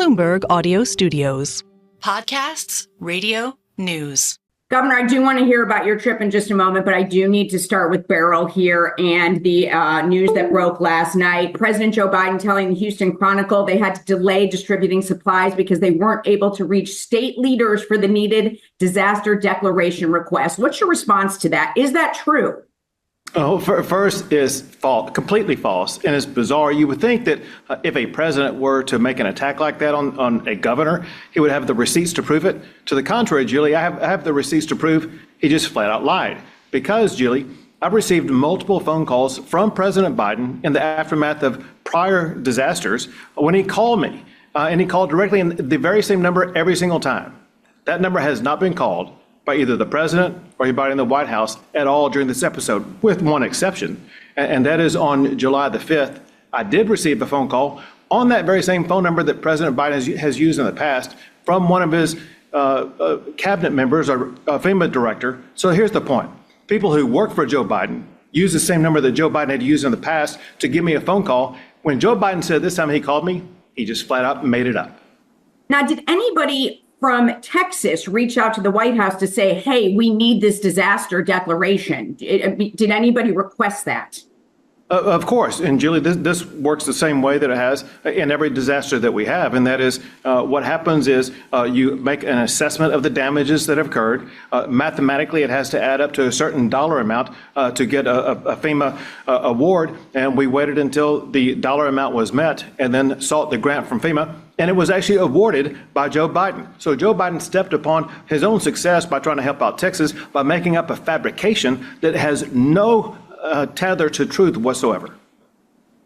Bloomberg Audio Studios. Podcasts, radio, news. Governor, I do want to hear about your trip in just a moment, but I do need to start with Beryl here and the news that broke last night. President Joe Biden telling the Houston Chronicle they had to delay distributing supplies because they weren't able to reach state leaders for the needed disaster declaration request. What's your response to that? Is that true? Oh, first is false, completely false, and it's bizarre. You would think that if a president were to make an attack like that on a governor, he would have the receipts to prove it. To the contrary, Julie, I have the receipts to prove he just flat out lied. Because, Julie, I've received multiple phone calls from President Biden in the aftermath of prior disasters when he called me, and he called directly in the very same number every single time. That number has not been called by either the president or anybody in the White House at all during this episode, with one exception, and that is on July the 5th. I did receive a phone call on that very same phone number that President Biden has used in the past from one of his cabinet members or FEMA director. So here's the point. People who work for Joe Biden use the same number that Joe Biden had used in the past to give me a phone call. When Joe Biden said this time he called me, he just flat out made it up. Now, did anybody from Texas reach out to the White House to say, hey, we need this disaster declaration? Did anybody request that? Of course. And Julie, this works the same way that it has in every disaster that we have. And that is what happens is you make an assessment of the damages that have occurred. Mathematically, it has to add up to a certain dollar amount to get a FEMA award. And we waited until the dollar amount was met and then sought the grant from FEMA. And it was actually awarded by Joe Biden. So Joe Biden stepped upon his own success by trying to help out Texas by making up a fabrication that has no tether to truth whatsoever.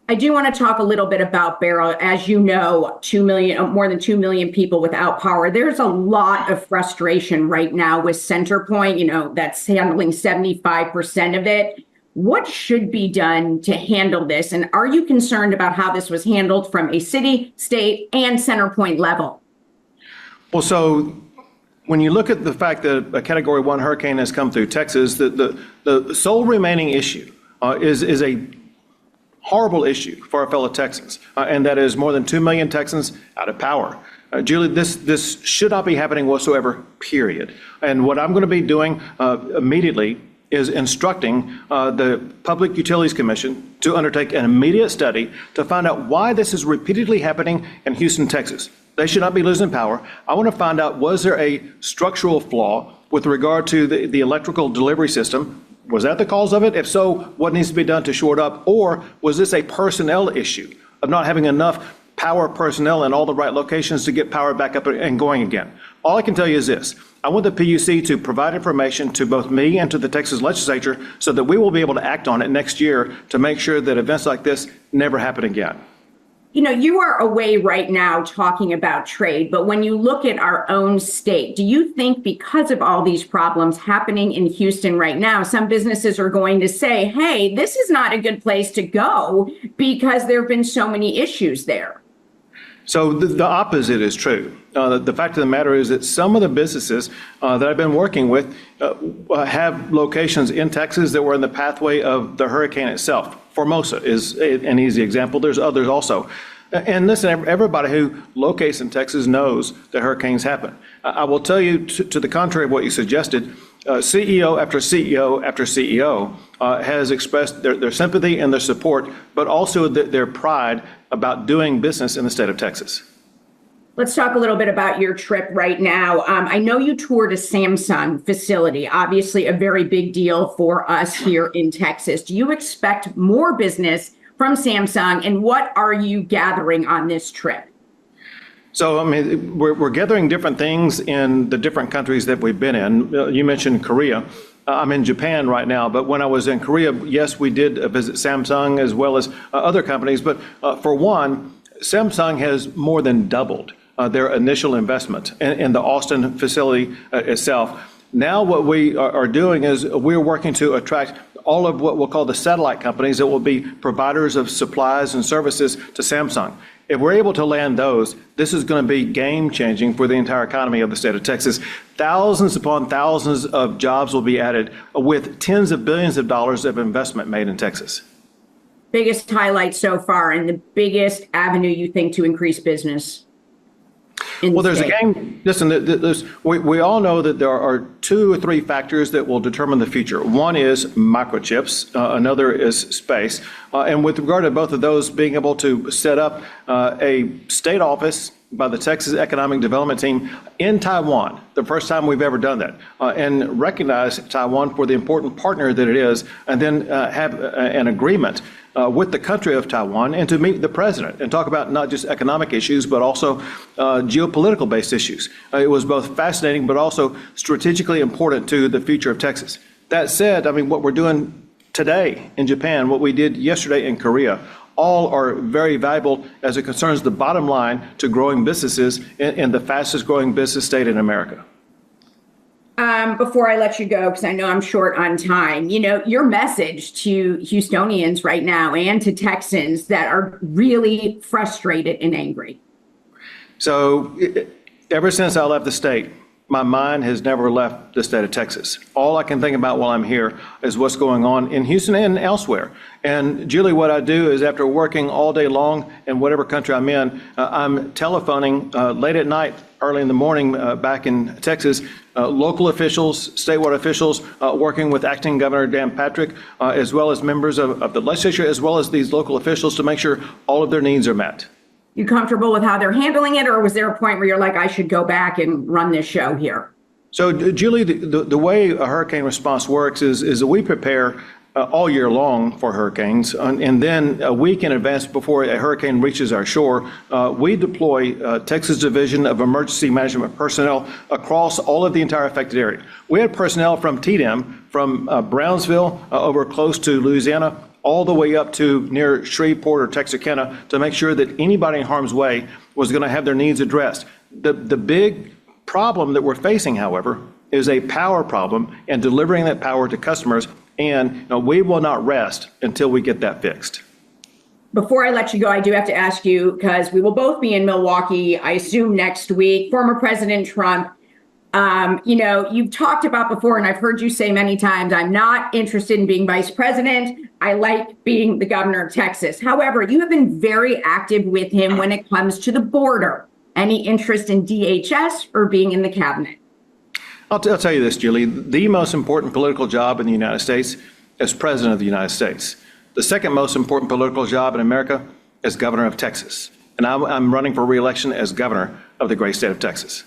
I do want to talk a little bit about Beryl. As you know, more than 2 million people without power. There's a lot of frustration right now with CenterPoint, that's handling 75% of it. What should be done to handle this? And are you concerned about how this was handled from a city, state, and CenterPoint level? Well, so when you look at the fact that a Category 1 hurricane has come through Texas, the sole remaining issue is a horrible issue for our fellow Texans, and that is more than 2 million Texans out of power. Julie, this should not be happening whatsoever, period. And what I'm going to be doing immediately is instructing the Public Utilities Commission to undertake an immediate study to find out why this is repeatedly happening in Houston, Texas. They should not be losing power. I want to find out, was there a structural flaw with regard to the electrical delivery system? Was that the cause of it? If so, what needs to be done to shore it up? Or was this a personnel issue of not having enough power personnel in all the right locations to get power back up and going again? All I can tell you is this. I want the PUC to provide information to both me and to the Texas legislature so that we will be able to act on it next year to make sure that events like this never happen again. You are away right now talking about trade, but when you look at our own state, do you think because of all these problems happening in Houston right now, some businesses are going to say, hey, this is not a good place to go because there have been so many issues there? So the opposite is true. The fact of the matter is that some of the businesses that I've been working with have locations in Texas that were in the pathway of the hurricane itself. Formosa is an easy example. There's others also. And listen, everybody who locates in Texas knows that hurricanes happen. I will tell you, to the contrary of what you suggested, CEO after CEO after CEO has expressed their sympathy and their support, but also their pride about doing business in the state of Texas. Let's talk a little bit about your trip right now. I know you toured a Samsung facility, obviously a very big deal for us here in Texas. Do you expect more business from Samsung, and what are you gathering on this trip? So, we're gathering different things in the different countries that we've been in. You mentioned Korea. I'm in Japan right now, but when I was in Korea, yes, we did visit Samsung as well as other companies. But for one, Samsung has more than doubled their initial investment in the Austin facility itself. Now what we are doing is we're working to attract all of what we'll call the satellite companies that will be providers of supplies and services to Samsung. If we're able to land those, this is going to be game-changing for the entire economy of the state of Texas. Thousands upon thousands of jobs will be added with tens of billions of dollars of investment made in Texas. Biggest highlight so far and the biggest avenue you think to increase business? in Well, the there's a state? game. Listen, we all know that there are 2 or 3 factors that will determine the future. One is microchips, another is space. And with regard to both of those, being able to set up a state office by the Texas Economic Development Team in Taiwan, the first time we've ever done that, and recognize Taiwan for the important partner that it is, and then have an agreement with the country of Taiwan, and to meet the president and talk about not just economic issues, but also geopolitical-based issues. It was both fascinating, but also strategically important to the future of Texas. That said, I mean, what we're doing today in Japan, what we did yesterday in Korea, all are very valuable as it concerns the bottom line to growing businesses in the fastest growing business state in America. Before I let you go, because I know I'm short on time, your message to Houstonians right now and to Texans that are really frustrated and angry. So ever since I left the state, my mind has never left the state of Texas. All I can think about while I'm here is what's going on in Houston and elsewhere. And Julie, what I do is after working all day long in whatever country I'm in, I'm telephoning late at night, early in the morning back in Texas, local officials, statewide officials, working with Acting Governor Dan Patrick, as well as members of the legislature, as well as these local officials to make sure all of their needs are met. You comfortable with how they're handling it, or was there a point where you're like, I should go back and run this show here? So, Julie, the way a hurricane response works is that we prepare all year long for hurricanes, and then a week in advance before a hurricane reaches our shore, we deploy Texas Division of Emergency Management personnel across all of the entire affected area. We had personnel from TDM, from Brownsville over close to Louisiana, all the way up to near Shreveport or Texarkana to make sure that anybody in harm's way was going to have their needs addressed. The big problem that we're facing, however, is a power problem and delivering that power to customers, and we will not rest until we get that fixed. Before I let you go, I do have to ask you, because we will both be in Milwaukee, I assume next week. Former President Trump, you've talked about before, and I've heard you say many times, I'm not interested in being vice president. I like being the governor of Texas. However, you have been very active with him when it comes to the border. Any interest in DHS or being in the cabinet? I'll tell you this, Julie. The most important political job in the United States is President of the United States. The second most important political job in America is Governor of Texas. And I'm running for re-election as Governor of the great state of Texas.